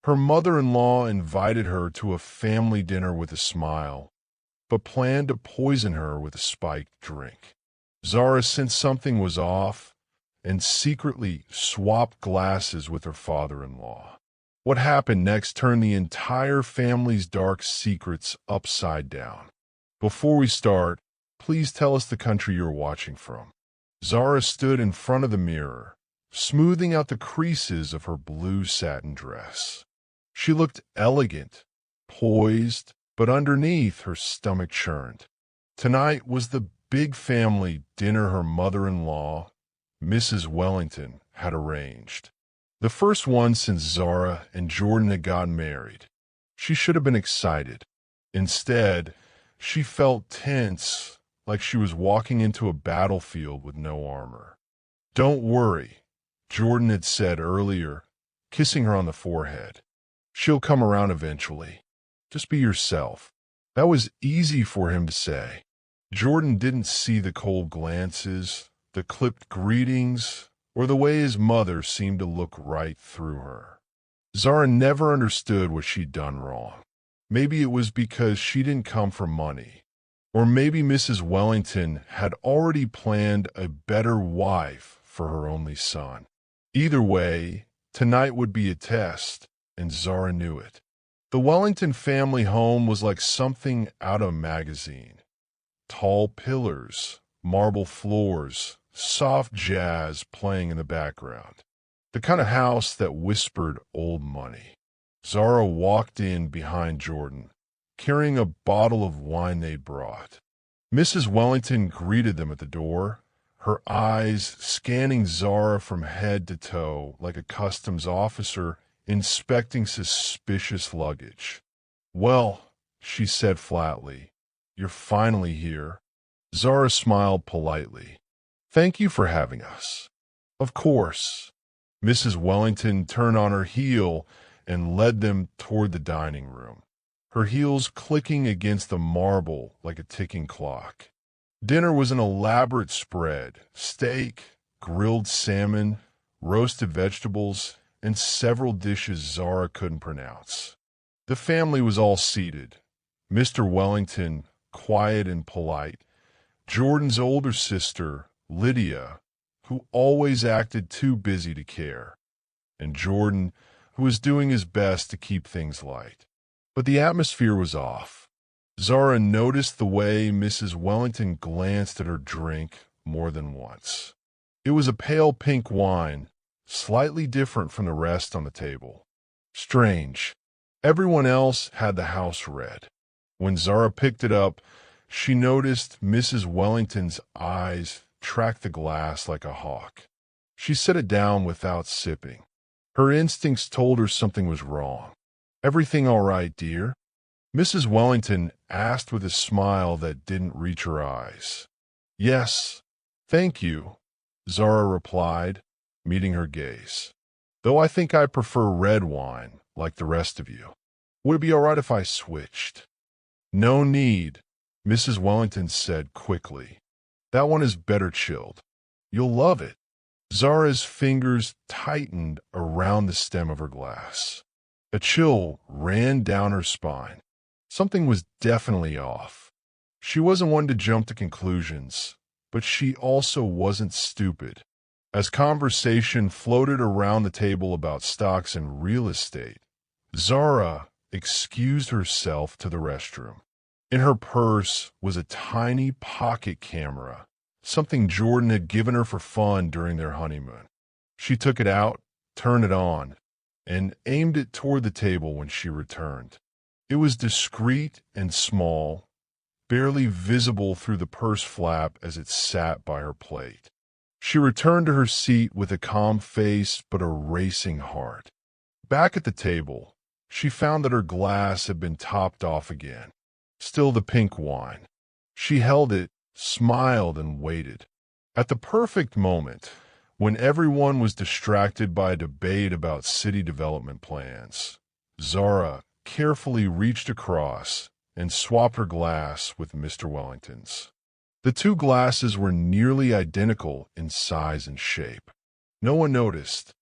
Her mother-in-law invited her to a family dinner with a smile, but planned to poison her with a spiked drink. Zara sensed something was off and secretly swapped glasses with her father-in-law. What happened next turned the entire family's dark secrets upside down. Before we start, please tell us the country you're watching from. Zara stood in front of the mirror, smoothing out the creases of her blue satin dress. She looked elegant, poised, but underneath her stomach churned. Tonight was the big family dinner her mother-in-law, Mrs. Wellington, had arranged. The first one since Zara and Jordan had gotten married. She should have been excited. Instead, she felt tense, like she was walking into a battlefield with no armor. "Don't worry," Jordan had said earlier, kissing her on the forehead. "She'll come around eventually. Just be yourself." That was easy for him to say. Jordan didn't see the cold glances, the clipped greetings, or the way his mother seemed to look right through her. Zara never understood what she'd done wrong. Maybe it was because she didn't come from money. Or maybe Mrs. Wellington had already planned a better wife for her only son. Either way, tonight would be a test, and Zara knew it. The Wellington family home was like something out of a magazine. Tall pillars, marble floors, soft jazz playing in the background. The kind of house that whispered old money. Zara walked in behind Jordan, carrying a bottle of wine they brought. Mrs. Wellington greeted them at the door, her eyes scanning Zara from head to toe like a customs officer inspecting suspicious luggage. "Well," she said flatly, "you're finally here." Zara smiled politely. "Thank you for having us." "Of course." Mrs. Wellington turned on her heel and led them toward the dining room, her heels clicking against the marble like a ticking clock. Dinner was an elaborate spread: steak, grilled salmon, roasted vegetables, and several dishes Zara couldn't pronounce. The family was all seated. Mr. Wellington, quiet and polite. Jordan's older sister, Lydia, who always acted too busy to care. And Jordan, who was doing his best to keep things light. But the atmosphere was off. Zara noticed the way Mrs. Wellington glanced at her drink more than once. It was a pale pink wine, slightly different from the rest on the table. Strange. Everyone else had the house red. When Zara picked it up, she noticed Mrs. Wellington's eyes track the glass like a hawk. She set it down without sipping. Her instincts told her something was wrong. "Everything all right, dear?" Mrs. Wellington asked with a smile that didn't reach her eyes. "Yes, thank you," Zara replied, meeting her gaze. "Though I think I prefer red wine, like the rest of you. Would it be all right if I switched?" "No need," Mrs. Wellington said quickly. "That one is better chilled. You'll love it." Zara's fingers tightened around the stem of her glass. A chill ran down her spine. Something was definitely off. She wasn't one to jump to conclusions, but she also wasn't stupid. As conversation floated around the table about stocks and real estate, Zara excused herself to the restroom. In her purse was a tiny pocket camera, something Jordan had given her for fun during their honeymoon. She took it out, turned it on, and aimed it toward the table when she returned. It was discreet and small, barely visible through the purse flap as it sat by her plate. She returned to her seat with a calm face but a racing heart. Back at the table, she found that her glass had been topped off again. Still the pink wine. She held it, smiled, and waited. At the perfect moment, when everyone was distracted by a debate about city development plans, Zara carefully reached across and swapped her glass with Mr. Wellington's. The two glasses were nearly identical in size and shape. No one noticed.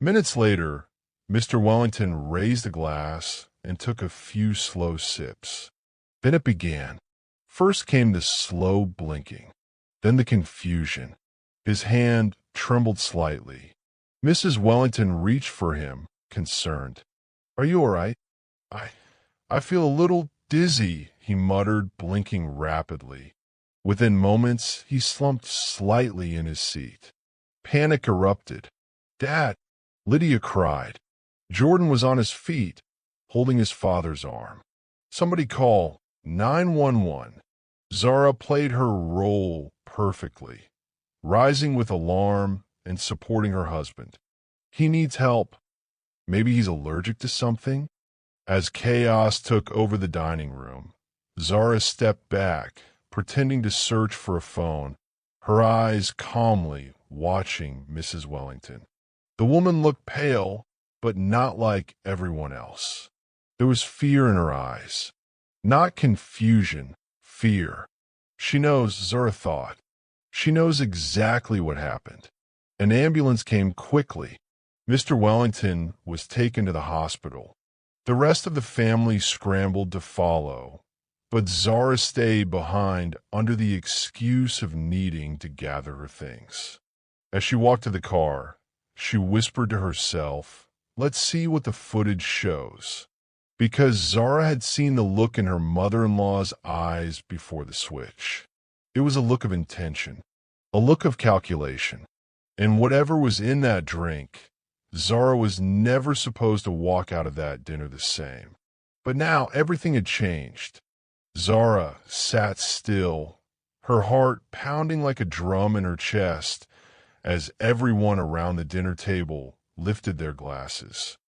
Minutes later, Mr. Wellington raised a glass and took a few slow sips. Then it began. First came the slow blinking, then the confusion. His hand trembled slightly. Mrs. Wellington reached for him, concerned. "Are you all right?" I, I feel a little dizzy," he muttered, blinking rapidly. Within moments, he slumped slightly in his seat. Panic erupted. "Dad!" Lydia cried. Jordan was on his feet, holding his father's arm. "Somebody call 911. Zara played her role perfectly, rising with alarm and supporting her husband. "He needs help. Maybe he's allergic to something." As chaos took over the dining room, Zara stepped back, pretending to search for a phone, her eyes calmly watching Mrs. Wellington. The woman looked pale, but not like everyone else. There was fear in her eyes. Not confusion, fear. "She knows," Zara thought. "She knows exactly what happened." An ambulance came quickly. Mr. Wellington was taken to the hospital. The rest of the family scrambled to follow, but Zara stayed behind under the excuse of needing to gather her things. As she walked to the car, she whispered to herself, "Let's see what the footage shows." Because Zara had seen the look in her mother-in-law's eyes before the switch. It was a look of intention, a look of calculation. And whatever was in that drink, Zara was never supposed to walk out of that dinner the same. But now everything had changed. Zara sat still, her heart pounding like a drum in her chest as everyone around the dinner table lifted their glasses.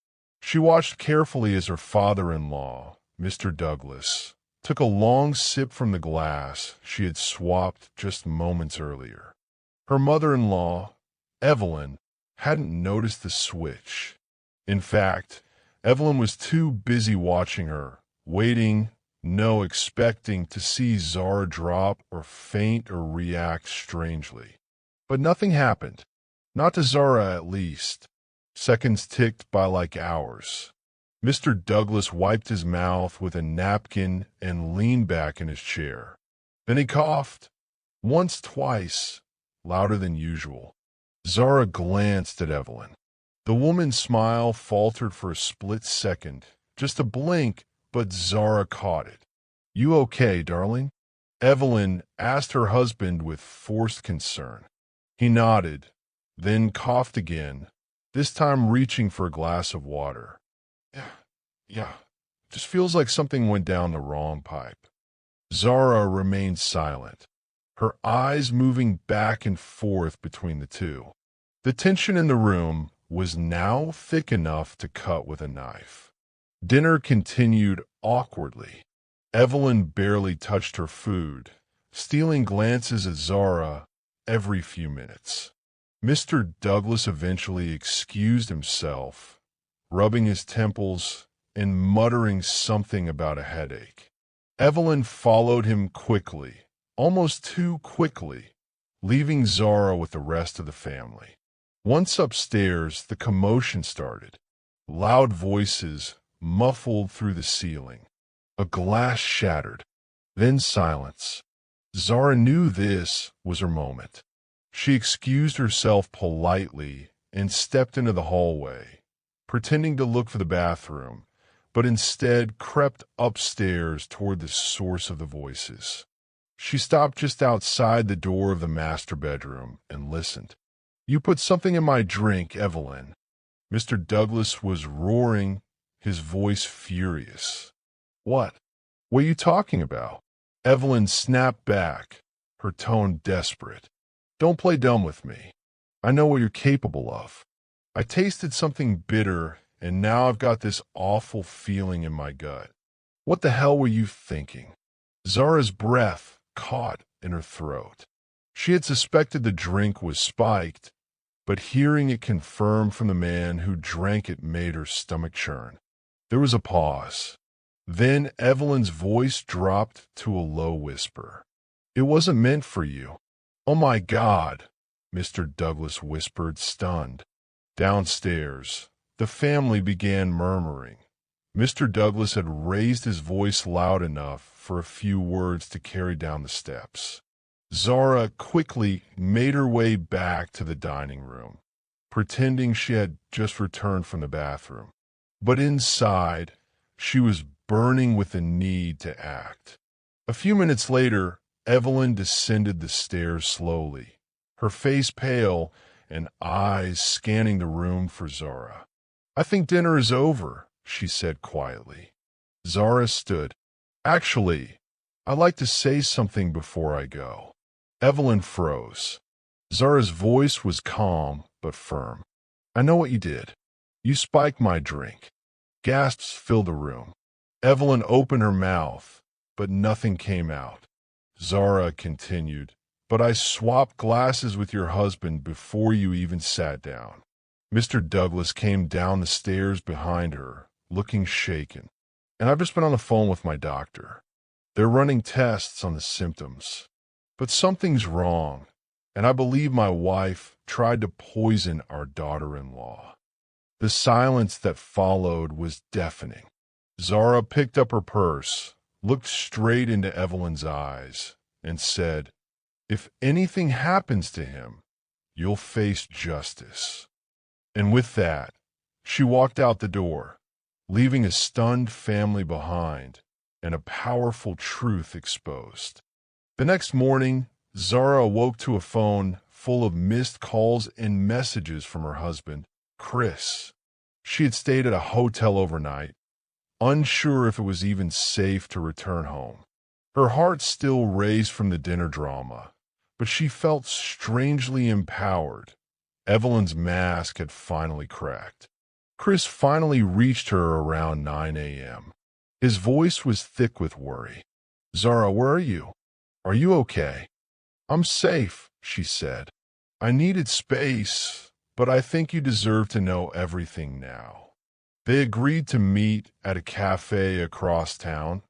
She watched carefully as her father-in-law, Mr. Douglas, took a long sip from the glass she had swapped just moments earlier. Her mother-in-law, Evelyn, hadn't noticed the switch. In fact, Evelyn was too busy watching her, waiting, expecting to see Zara drop or faint or react strangely. But nothing happened. Not to Zara, at least. Seconds ticked by like hours. Mr. Douglas wiped his mouth with a napkin and leaned back in his chair. Then he coughed. Once, twice, louder than usual. Zara glanced at Evelyn. The woman's smile faltered for a split second, just a blink, but Zara caught it. "You okay, darling?" Evelyn asked her husband with forced concern. He nodded, then coughed again, this time reaching for a glass of water. Yeah, just feels like something went down the wrong pipe." Zara remained silent, her eyes moving back and forth between the two. The tension in the room was now thick enough to cut with a knife. Dinner continued awkwardly. Evelyn barely touched her food, stealing glances at Zara every few minutes. Mr. Douglas eventually excused himself, rubbing his temples and muttering something about a headache. Evelyn followed him quickly, almost too quickly, leaving Zara with the rest of the family. Once upstairs, the commotion started. Loud voices muffled through the ceiling. A glass shattered, then silence. Zara knew this was her moment. She excused herself politely and stepped into the hallway, pretending to look for the bathroom, but instead crept upstairs toward the source of the voices. She stopped just outside the door of the master bedroom and listened. "You put something in my drink, Evelyn." Mr. Douglas was roaring, his voice furious. "What? What are you talking about?" Evelyn snapped back, her tone desperate. "Don't play dumb with me. I know what you're capable of. I tasted something bitter, and now I've got this awful feeling in my gut. What the hell were you thinking?" Zara's breath caught in her throat. She had suspected the drink was spiked, but hearing it confirmed from the man who drank it made her stomach churn. There was a pause. Then Evelyn's voice dropped to a low whisper. "It wasn't meant for you." "Oh my God," Mr. Douglas whispered, stunned. Downstairs, The family began murmuring. Mr. Douglas had raised his voice loud enough for a few words to carry down the steps. Zara quickly made her way back to the dining room, pretending she had just returned from the bathroom. But inside, she was burning with the need to act. A few minutes later, Evelyn descended the stairs slowly, her face pale and eyes scanning the room for Zara. "I think dinner is over," she said quietly. Zara stood. "Actually, I'd like to say something before I go." Evelyn froze. Zara's voice was calm but firm. "I know what you did. You spiked my drink." Gasps filled the room. Evelyn opened her mouth, but nothing came out. Zara continued, "But I swapped glasses with your husband before you even sat down." Mr. Douglas came down the stairs behind her, looking shaken. "And I've just been on the phone with my doctor. They're running tests on the symptoms. But something's wrong, and I believe my wife tried to poison our daughter-in-law." The silence that followed was deafening. Zara picked up her purse, looked straight into Evelyn's eyes, and said, "If anything happens to him, you'll face justice." And with that, she walked out the door, leaving a stunned family behind and a powerful truth exposed. The next morning, Zara awoke to a phone full of missed calls and messages from her husband, Chris. She had stayed at a hotel overnight, unsure if it was even safe to return home. Her heart still raced from the dinner drama, but she felt strangely empowered. Evelyn's mask had finally cracked. Chris finally reached her around 9 a.m. His voice was thick with worry. "Zara, where are you? Are you okay?" "I'm safe," she said. "I needed space, but I think you deserve to know everything now." They agreed to meet at a cafe across town,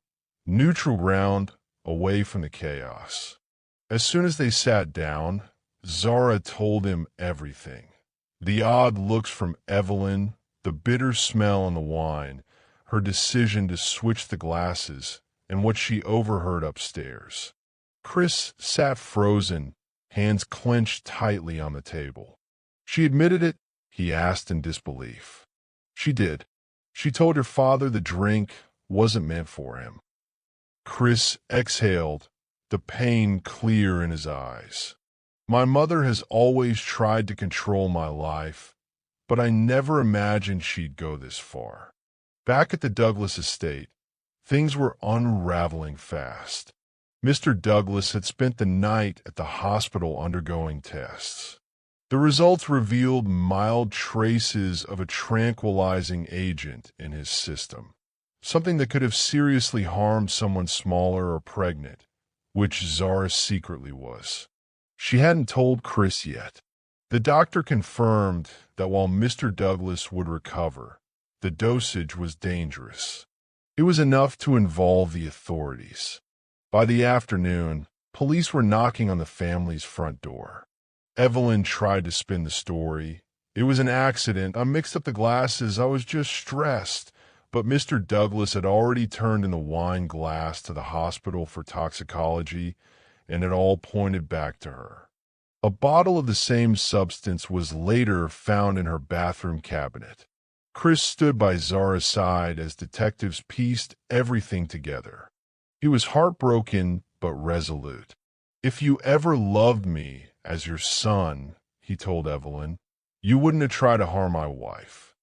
neutral ground away from the chaos. As soon as they sat down, Zara told him everything. The odd looks from Evelyn, the bitter smell in the wine, her decision to switch the glasses, and what she overheard upstairs. Chris sat frozen, hands clenched tightly on the table. "She admitted it?" he asked in disbelief. "She did. She told her father the drink wasn't meant for him." Chris exhaled, the pain clear in his eyes. "My mother has always tried to control my life, but I never imagined she'd go this far." Back at the Douglas estate, things were unraveling fast. Mr. Douglas had spent the night at the hospital undergoing tests. The results revealed mild traces of a tranquilizing agent in his system, something that could have seriously harmed someone smaller or pregnant, which Zara secretly was. She hadn't told Chris yet. The doctor confirmed that while Mr. Douglas would recover, the dosage was dangerous. It was enough to involve the authorities. By the afternoon, police were knocking on the family's front door. Evelyn tried to spin the story. "It was an accident. I mixed up the glasses. I was just stressed." But Mr. Douglas had already turned in the wine glass to the hospital for toxicology, and it all pointed back to her. A bottle of the same substance was later found in her bathroom cabinet. Chris stood by Zara's side as detectives pieced everything together. He was heartbroken but resolute. "If you ever loved me as your son," he told Evelyn, "you wouldn't have tried to harm my wife."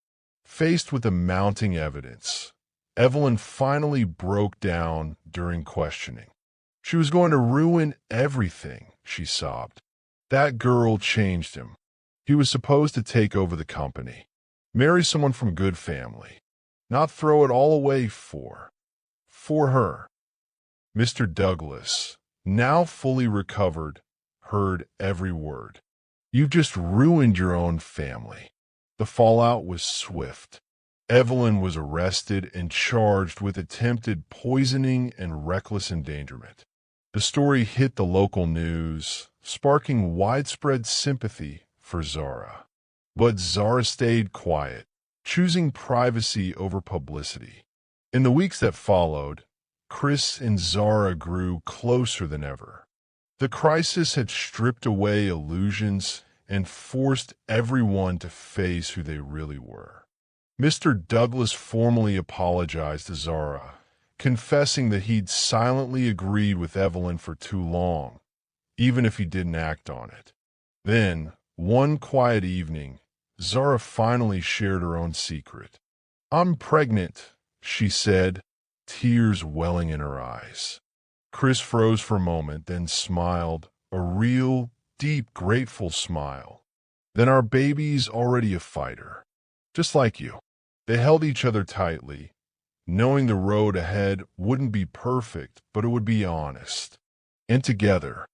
Faced with the mounting evidence, Evelyn finally broke down during questioning. She was going to ruin everything, she sobbed. That girl changed him. He was supposed to take over the company, marry someone from good family, not throw it all away for her. Mr. Douglas, now fully recovered, heard every word. "You just ruined your own family." The fallout was swift. Evelyn was arrested and charged with attempted poisoning and reckless endangerment. The story hit the local news, sparking widespread sympathy for Zara. But Zara stayed quiet. choosing privacy over publicity. In the weeks that followed, Chris and Zara grew closer than ever. The crisis had stripped away illusions and forced everyone to face who they really were. Mr. Douglas formally apologized to Zara, confessing that he'd silently agreed with Evelyn for too long, even if he didn't act on it. Then, one quiet evening, Zara finally shared her own secret. "I'm pregnant," she said, tears welling in her eyes. Chris froze for a moment, then smiled, a real, deep, grateful smile. "Then our baby's already a fighter, just like you." They held each other tightly, knowing the road ahead wouldn't be perfect, but it would be honest. And together,